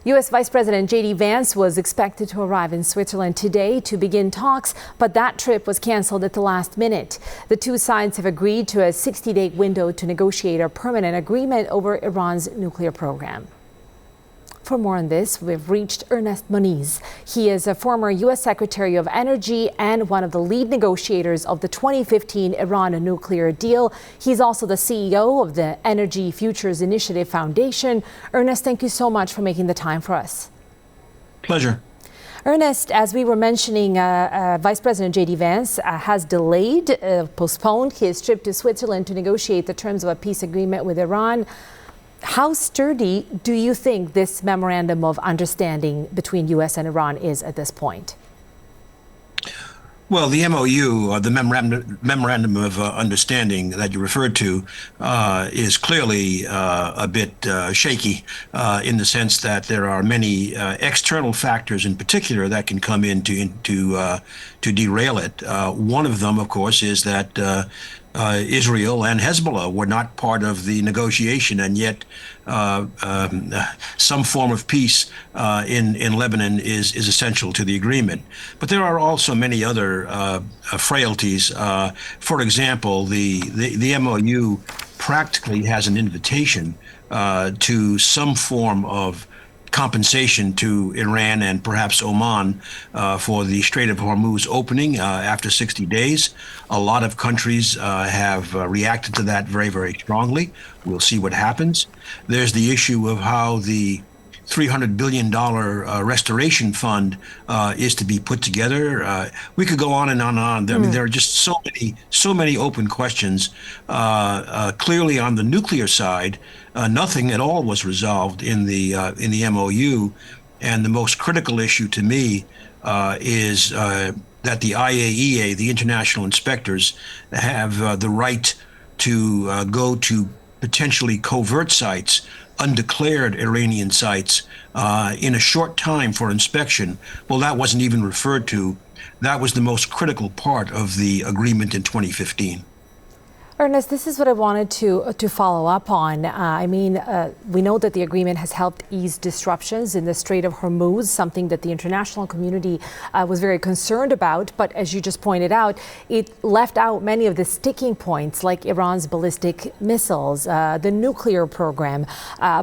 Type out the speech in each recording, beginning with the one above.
U.S. Vice President J.D. Vance was expected to arrive in Switzerland today to begin talks, but that trip was canceled at the last minute. The two sides have agreed to a 60-day window to negotiate a permanent agreement over Iran's nuclear program. For more on this, we've reached Ernest Moniz. He is a former U.S. Secretary of Energy and one of the lead negotiators of the 2015 Iran nuclear deal. He's also the CEO of the Energy Futures Initiative Foundation. Ernest, thank you so much for making the time for us. Pleasure. Ernest, as we were mentioning, Vice President J.D. Vance has postponed his trip to Switzerland to negotiate the terms of a peace agreement with Iran. How sturdy do you think this memorandum of understanding between U.S. and Iran is at this point? Well, the MOU, the memorandum of understanding that you referred to, is clearly a bit shaky in the sense that there are many external factors in particular that can come in to derail it. One of them, of course, is that Israel and Hezbollah were not part of the negotiation, and yet some form of peace in Lebanon is essential to the agreement. But there are also many other frailties. For example, the MOU practically has an invitation to some form of compensation to Iran and perhaps Oman for the Strait of Hormuz opening after 60 days. A lot of countries have reacted to that very, very strongly. We'll see what happens. There's the issue of how the $300 billion restoration fund is to be put together. We could go on and on and on. I mean, there are just so many open questions. Clearly, on the nuclear side, nothing at all was resolved in the MOU, and the most critical issue to me is that the IAEA, the international inspectors, have the right to go to potentially covert sites, undeclared Iranian sites, in a short time for inspection. Well, that wasn't even referred to. That was the most critical part of the agreement in 2015. Ernest, this is what I wanted to follow up on. We know that the agreement has helped ease disruptions in the Strait of Hormuz, something that the international community was very concerned about. But as you just pointed out, it left out many of the sticking points like Iran's ballistic missiles, the nuclear program,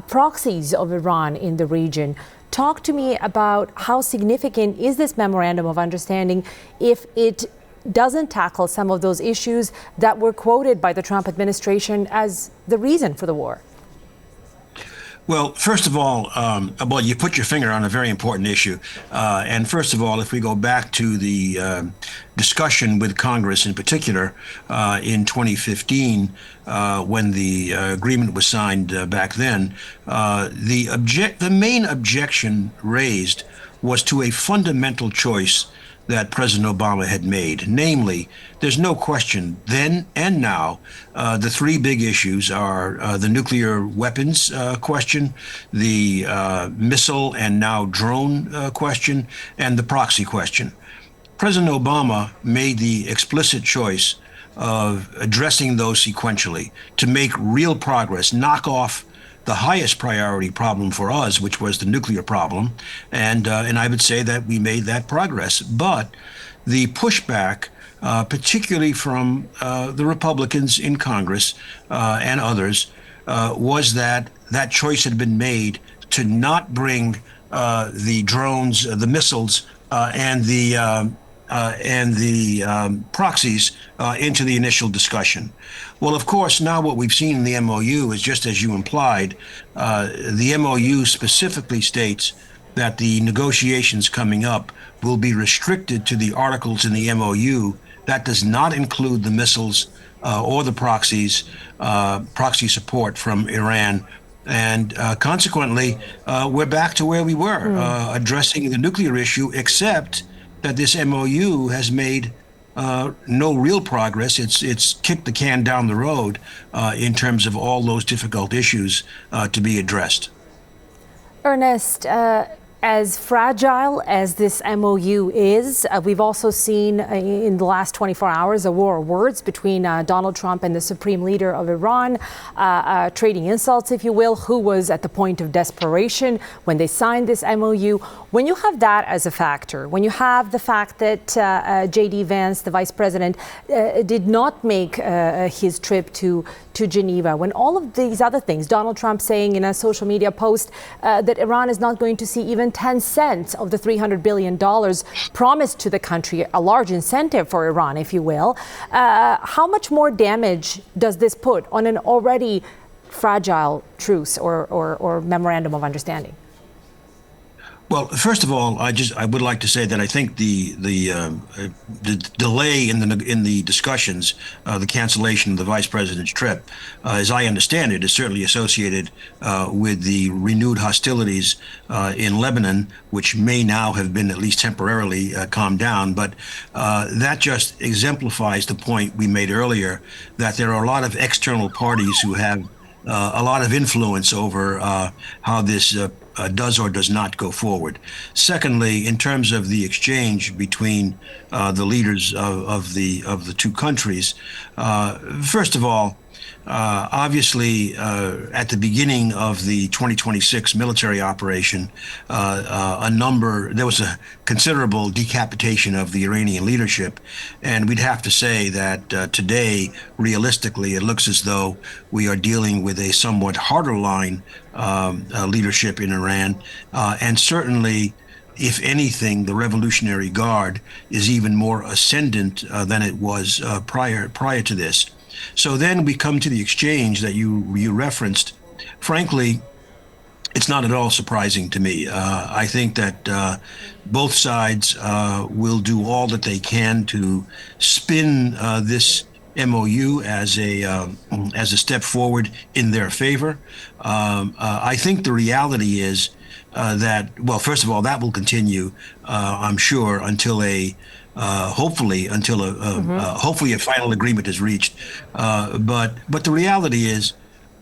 proxies of Iran in the region. Talk to me about how significant is this memorandum of understanding if it doesn't tackle some of those issues that were quoted by the Trump administration as the reason for the war? Well, first of all, you put your finger on a very important issue. And first of all, if we go back to the discussion with Congress in particular in 2015, when the agreement was signed back then, the main objection raised was to a fundamental choice that President Obama had made. Namely, there's no question then and now, the three big issues are the nuclear weapons question, the missile and now drone question, and the proxy question. President Obama made the explicit choice of addressing those sequentially to make real progress, knock off the highest priority problem for us, which was the nuclear problem, and I would say that we made that progress. But the pushback, particularly from the Republicans in Congress and others, was that that choice had been made to not bring the drones, the missiles, and the proxies into the initial discussion. Well, of course, now what we've seen in the MOU is just as you implied. The MOU specifically states that the negotiations coming up will be restricted to the articles in the MOU. That does not include the missiles or the proxies, proxy support from Iran. And consequently, we're back to where we were, addressing the nuclear issue, except that this MOU has made no real progress. It's kicked the can down the road in terms of all those difficult issues to be addressed. Ernest, As fragile as this MOU is, we've also seen in the last 24 hours a war of words between Donald Trump and the supreme leader of Iran, trading insults, if you will, who was at the point of desperation when they signed this MOU. When you have that as a factor, when you have the fact that J.D. Vance, the vice president, did not make his trip to Geneva, when all of these other things, Donald Trump saying in a social media post that Iran is not going to see even 10 cents of the $300 billion promised to the country, a large incentive for Iran, if you will. How much more damage does this put on an already fragile truce or memorandum of understanding? Well, first of all, I would like to say that I think the delay in the discussions, the cancellation of the vice president's trip, as I understand it, is certainly associated with the renewed hostilities in Lebanon, which may now have been at least temporarily calmed down. But that just exemplifies the point we made earlier, that there are a lot of external parties who have a lot of influence over how this does or does not go forward. Secondly, in terms of the exchange between the leaders of the two countries, first of all, obviously, at the beginning of the 2026 military operation, there was a considerable decapitation of the Iranian leadership. And we'd have to say that today, realistically, it looks as though we are dealing with a somewhat harder line leadership in Iran. And certainly, if anything, the Revolutionary Guard is even more ascendant than it was prior to this. So then we come to the exchange that you referenced. Frankly, it's not at all surprising to me. I think that both sides will do all that they can to spin this MOU as a step forward in their favor. I think the reality is that, well, first of all, that will continue, I'm sure, until hopefully a final agreement is reached. But the reality is,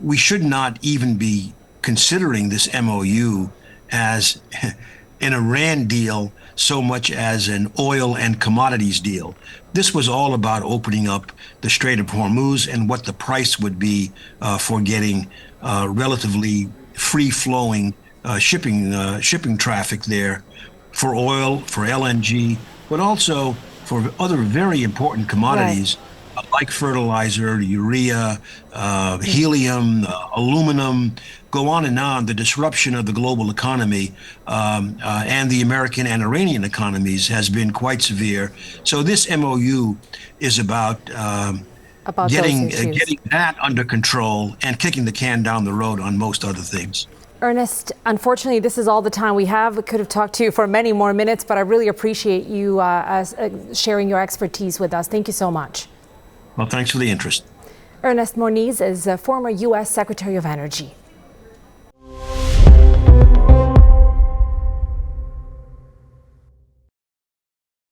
we should not even be considering this MOU as an Iran deal so much as an oil and commodities deal. This was all about opening up the Strait of Hormuz and what the price would be for getting relatively free-flowing shipping traffic there for oil, for LNG, but also for other very important commodities, right, like fertilizer, urea, helium, aluminum, go on and on. The disruption of the global economy and the American and Iranian economies has been quite severe. So this MOU is about getting that under control and kicking the can down the road on most other things. Ernest, unfortunately, this is all the time we have. We could have talked to you for many more minutes, but I really appreciate you sharing your expertise with us. Thank you so much. Well, thanks for the interest. Ernest Moniz is a former U.S. Secretary of Energy.